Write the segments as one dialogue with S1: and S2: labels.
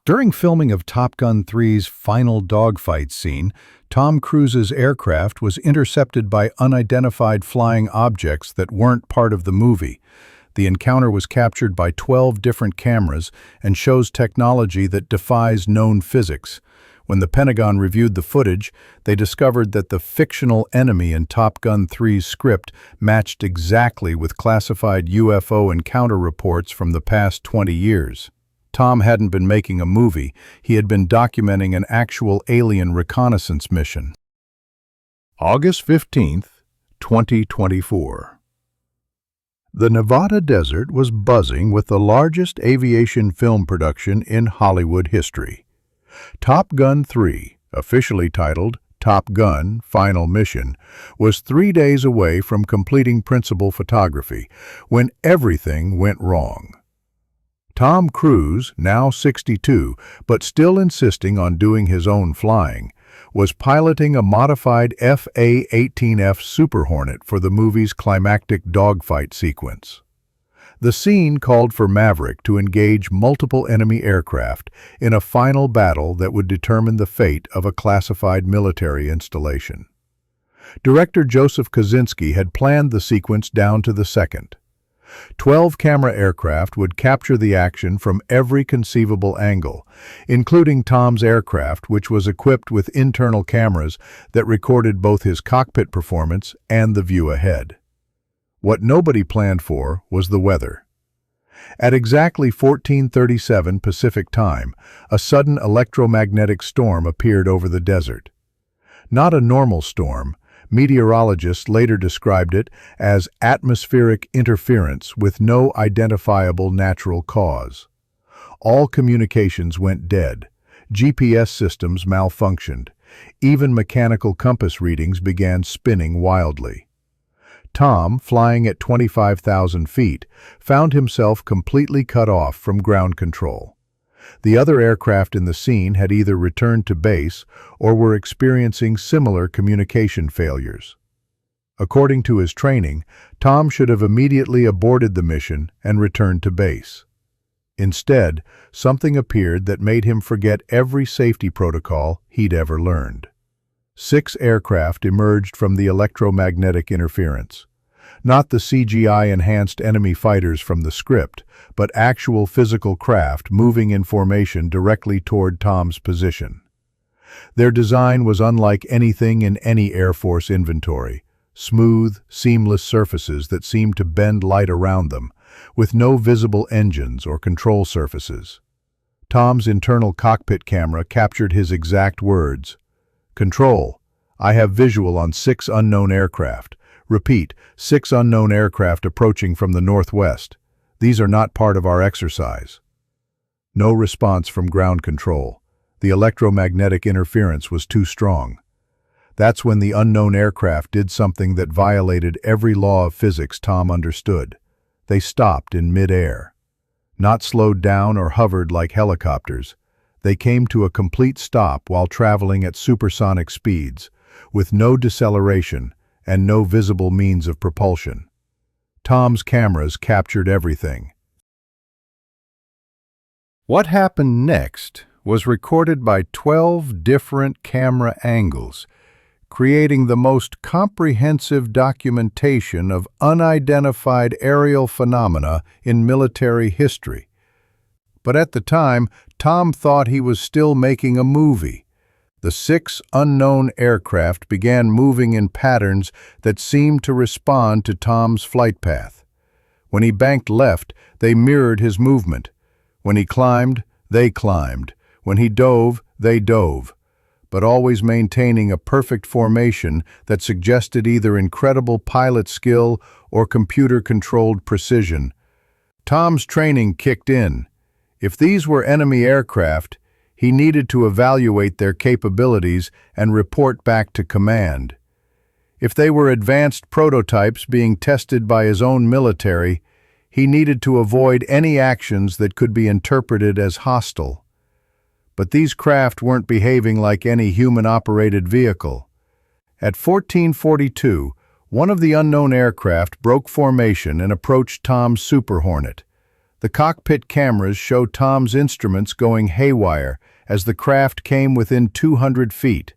S1: During filming of Top Gun 3's final dogfight scene, Tom Cruise's aircraft was intercepted by unidentified flying objects that weren't part of the movie. The encounter was captured by 12 different cameras and shows technology that defies known physics. When the Pentagon reviewed the footage, they discovered that the fictional enemy in Top Gun 3's script matched exactly with classified UFO encounter reports from the past 20 years. Tom hadn't been making a movie, he had been documenting an actual alien reconnaissance mission. August 15th, 2024. The Nevada desert was buzzing with the largest aviation film production in Hollywood history. Top Gun 3, officially titled Top Gun: Final Mission, was 3 days away from completing principal photography when everything went wrong. Tom Cruise, now 62, but still insisting on doing his own flying, was piloting a modified F-18 Super Hornet for the movie's climactic dogfight sequence. The scene called for Maverick to engage multiple enemy aircraft in a final battle that would determine the fate of a classified military installation. Director Joseph Kosinski had planned the sequence down to the second. 12 camera aircraft would capture the action from every conceivable angle, including Tom's aircraft, which was equipped with internal cameras that recorded both his cockpit performance and the view ahead. What nobody planned for was the weather. At exactly 14:37 Pacific Time, a sudden electromagnetic storm appeared over the desert. Not a normal storm. Meteorologists later described it as atmospheric interference with no identifiable natural cause. All communications went dead. GPS systems malfunctioned. Even mechanical compass readings began spinning wildly. Tom, flying at 25,000 feet, found himself completely cut off from ground control. The other aircraft in the scene had either returned to base or were experiencing similar communication failures. According to his training, Tom should have immediately aborted the mission and returned to base. Instead, something appeared that made him forget every safety protocol he'd ever learned. 6 aircraft emerged from the electromagnetic interference. Not the CGI-enhanced enemy fighters from the script, but actual physical craft moving in formation directly toward Tom's position. Their design was unlike anything in any Air Force inventory: smooth, seamless surfaces that seemed to bend light around them, with no visible engines or control surfaces. Tom's internal cockpit camera captured his exact words: "Control, I have visual on 6 unknown aircraft. Repeat, 6 unknown aircraft approaching from the northwest. These are not part of our exercise." No response from ground control. The electromagnetic interference was too strong. That's when the unknown aircraft did something that violated every law of physics Tom understood. They stopped in mid-air. Not slowed down or hovered like helicopters. They came to a complete stop while traveling at supersonic speeds, with no deceleration and no visible means of propulsion. Tom's cameras captured everything. What happened next was recorded by 12 different camera angles, creating the most comprehensive documentation of unidentified aerial phenomena in military history. But at the time, Tom thought he was still making a movie. The 6 unknown aircraft began moving in patterns that seemed to respond to Tom's flight path. When he banked left, they mirrored his movement. When he climbed, they climbed. When he dove, they dove, but always maintaining a perfect formation that suggested either incredible pilot skill or computer-controlled precision. Tom's training kicked in. If these were enemy aircraft, he needed to evaluate their capabilities and report back to command. If they were advanced prototypes being tested by his own military, he needed to avoid any actions that could be interpreted as hostile. But these craft weren't behaving like any human-operated vehicle. At 14:42, one of the unknown aircraft broke formation and approached Tom's Super Hornet. The cockpit cameras show Tom's instruments going haywire as the craft came within 200 feet.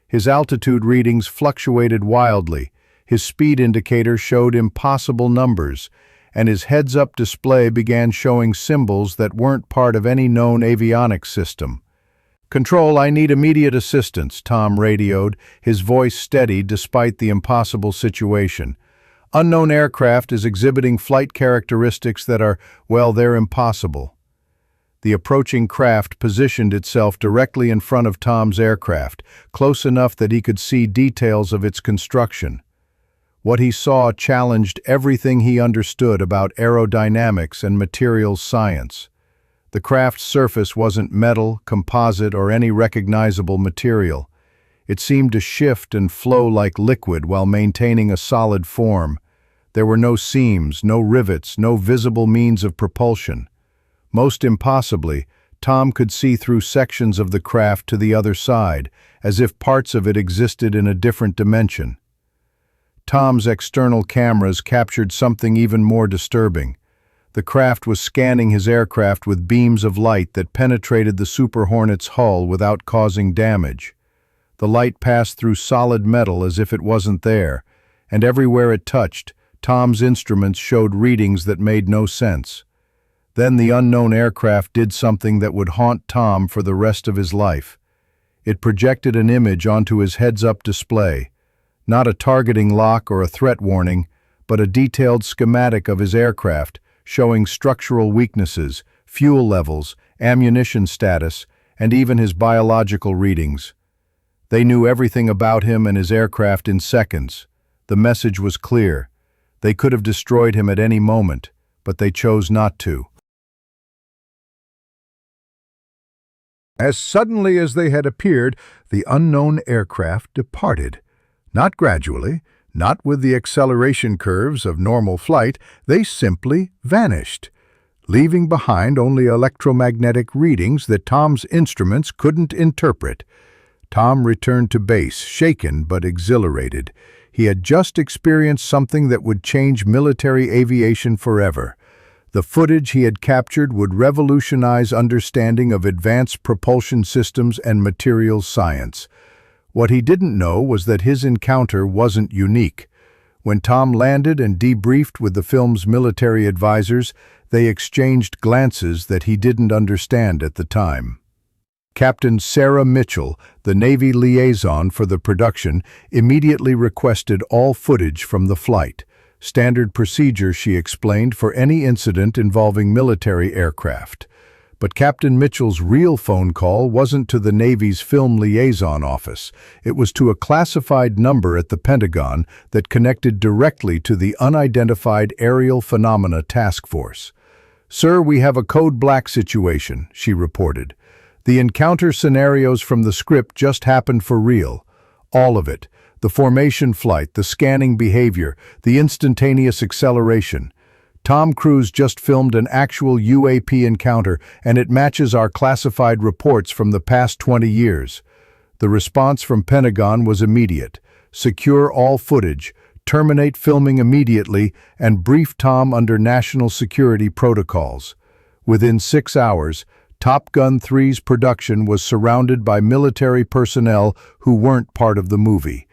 S1: His altitude readings fluctuated wildly, his speed indicator showed impossible numbers, and his heads-up display began showing symbols that weren't part of any known avionics system. "Control, I need immediate assistance," Tom radioed, his voice steady despite the impossible situation. "Unknown aircraft is exhibiting flight characteristics that are, well, they're impossible." The approaching craft positioned itself directly in front of Tom's aircraft, close enough that he could see details of its construction. What he saw challenged everything he understood about aerodynamics and materials science. The craft's surface wasn't metal, composite, or any recognizable material. It seemed to shift and flow like liquid while maintaining a solid form. There were no seams, no rivets, no visible means of propulsion. Most impossibly, Tom could see through sections of the craft to the other side, as if parts of it existed in a different dimension. Tom's external cameras captured something even more disturbing. The craft was scanning his aircraft with beams of light that penetrated the Super Hornet's hull without causing damage. The light passed through solid metal as if it wasn't there, and everywhere it touched, Tom's instruments showed readings that made no sense. Then the unknown aircraft did something that would haunt Tom for the rest of his life. It projected an image onto his heads-up display, not a targeting lock or a threat warning, but a detailed schematic of his aircraft, showing structural weaknesses, fuel levels, ammunition status, and even his biological readings. They knew everything about him and his aircraft in seconds. The message was clear. They could have destroyed him at any moment, but they chose not to. As suddenly as they had appeared, the unknown aircraft departed. Not gradually, not with the acceleration curves of normal flight, they simply vanished, leaving behind only electromagnetic readings that Tom's instruments couldn't interpret. Tom returned to base, shaken but exhilarated. He had just experienced something that would change military aviation forever. The footage he had captured would revolutionize understanding of advanced propulsion systems and materials science. What he didn't know was that his encounter wasn't unique. When Tom landed and debriefed with the film's military advisors, they exchanged glances that he didn't understand at the time. Captain Sarah Mitchell, the Navy liaison for the production, immediately requested all footage from the flight. Standard procedure, she explained, for any incident involving military aircraft. But Captain Mitchell's real phone call wasn't to the Navy's film liaison office. It was to a classified number at the Pentagon that connected directly to the Unidentified Aerial Phenomena Task Force. "Sir, we have a code black situation," she reported. "The encounter scenarios from the script just happened for real. All of it. The formation flight, the scanning behavior, the instantaneous acceleration. Tom Cruise just filmed an actual UAP encounter, and it matches our classified reports from the past 20 years. The response from Pentagon was immediate. Secure all footage, terminate filming immediately, and brief Tom under national security protocols. Within 6 hours, Top Gun 3's production was surrounded by military personnel who weren't part of the movie.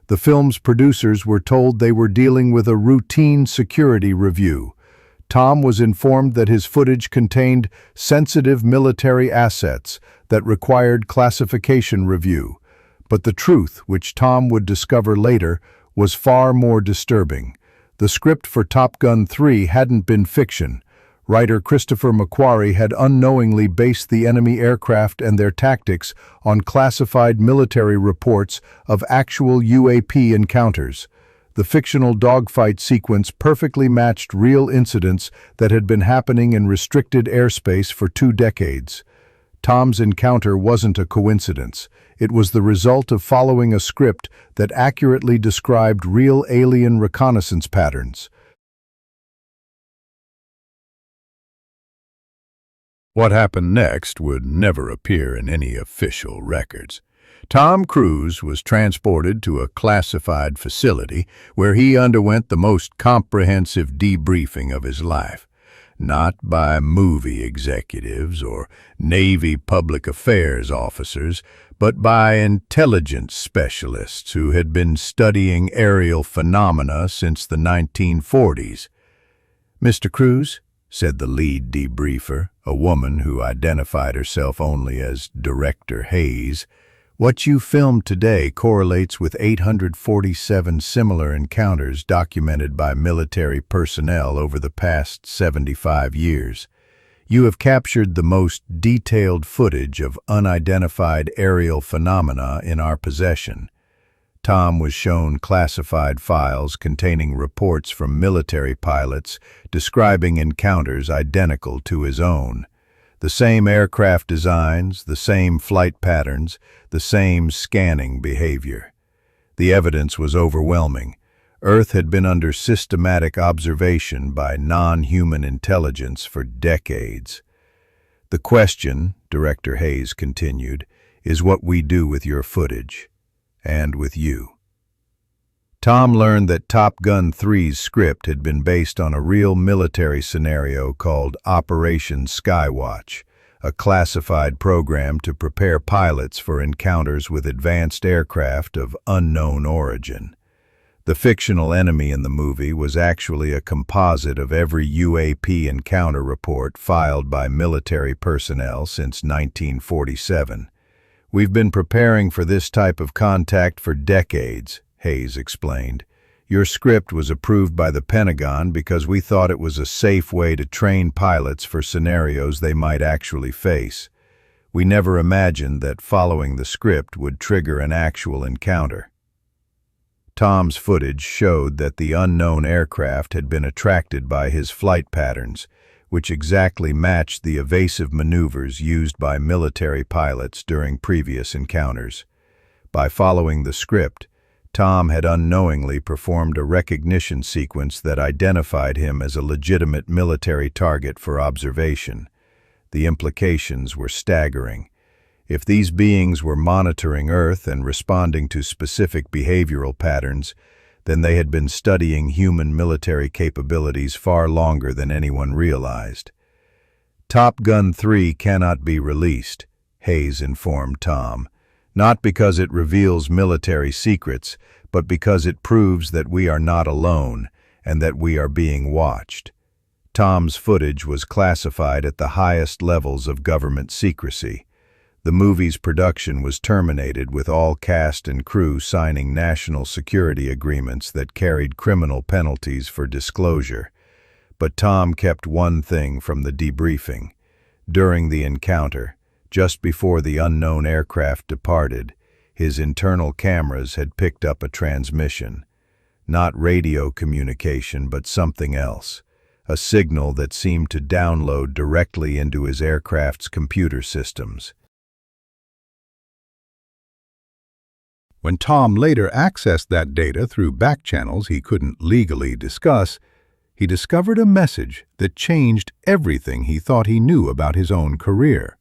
S1: The film's producers were told they were dealing with a routine security review. Tom was informed that his footage contained sensitive military assets that required classification review. But the truth, which Tom would discover later, was far more disturbing. The script for Top Gun 3 hadn't been fiction. Writer Christopher McQuarrie had unknowingly based the enemy aircraft and their tactics on classified military reports of actual UAP encounters. The fictional dogfight sequence perfectly matched real incidents that had been happening in restricted airspace for 2 decades. Tom's encounter wasn't a coincidence. It was the result of following a script that accurately described real alien reconnaissance patterns. What happened next would never appear in any official records. Tom Cruise was transported to a classified facility where he underwent the most comprehensive debriefing of his life. not by movie executives or Navy public affairs officers, but by intelligence specialists who had been studying aerial phenomena since the 1940s. "Mr. Cruz," said the lead debriefer, a woman who identified herself only as Director Hayes, "what you filmed today correlates with 847 similar encounters documented by military personnel over the past 75 years. You have captured the most detailed footage of unidentified aerial phenomena in our possession." Tom was shown classified files containing reports from military pilots describing encounters identical to his own. The same aircraft designs, the same flight patterns, the same scanning behavior. The evidence was overwhelming. Earth had been under systematic observation by non-human intelligence for decades. "The question," Director Hayes continued, "is what we do with your footage. And with you." Tom learned that Top Gun 3's script had been based on a real military scenario called Operation Skywatch, a classified program to prepare pilots for encounters with advanced aircraft of unknown origin. The fictional enemy in the movie was actually a composite of every UAP encounter report filed by military personnel since 1947. "We've been preparing for this type of contact for decades," Hayes explained. "Your script was approved by the Pentagon because we thought it was a safe way to train pilots for scenarios they might actually face. We never imagined that following the script would trigger an actual encounter." Tom's footage showed that the unknown aircraft had been attracted by his flight patterns, which exactly matched the evasive maneuvers used by military pilots during previous encounters. By following the script, Tom had unknowingly performed a recognition sequence that identified him as a legitimate military target for observation. The implications were staggering. If these beings were monitoring Earth and responding to specific behavioral patterns, then they had been studying human military capabilities far longer than anyone realized. "Top Gun 3 cannot be released," Hayes informed Tom, "not because it reveals military secrets, but because it proves that we are not alone and that we are being watched." Tom's footage was classified at the highest levels of government secrecy. The movie's production was terminated with all cast and crew signing national security agreements that carried criminal penalties for disclosure. But Tom kept one thing from the debriefing. During the encounter, just before the unknown aircraft departed, his internal cameras had picked up a transmission. Not radio communication, but something else. A signal that seemed to download directly into his aircraft's computer systems. When Tom later accessed that data through back channels he couldn't legally discuss, he discovered a message that changed everything he thought he knew about his own career.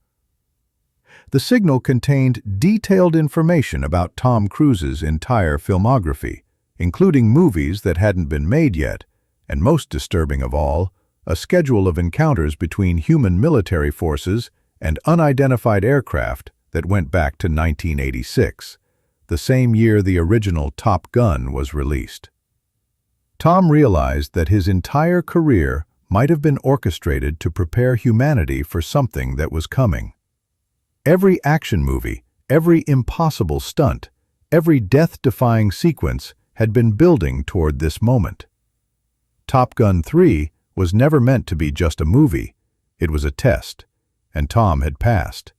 S1: The signal contained detailed information about Tom Cruise's entire filmography, including movies that hadn't been made yet, and most disturbing of all, a schedule of encounters between human military forces and unidentified aircraft that went back to 1986. The same year the original Top Gun was released. Tom realized that his entire career might have been orchestrated to prepare humanity for something that was coming. Every action movie, every impossible stunt, every death-defying sequence had been building toward this moment. Top Gun 3 was never meant to be just a movie. It was a test, and Tom had passed.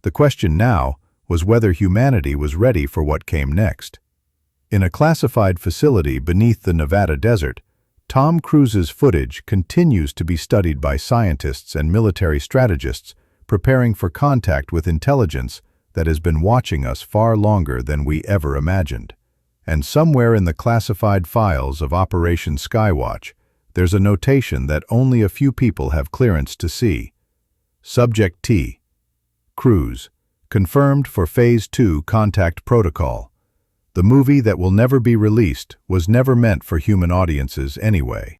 S1: The question now was whether humanity was ready for what came next. In a classified facility beneath the Nevada desert, Tom Cruise's footage continues to be studied by scientists and military strategists preparing for contact with intelligence that has been watching us far longer than we ever imagined. And somewhere in the classified files of Operation Skywatch, there's a notation that only a few people have clearance to see. Subject T. Cruise. Confirmed for Phase 2 Contact Protocol. The movie that will never be released was never meant for human audiences anyway.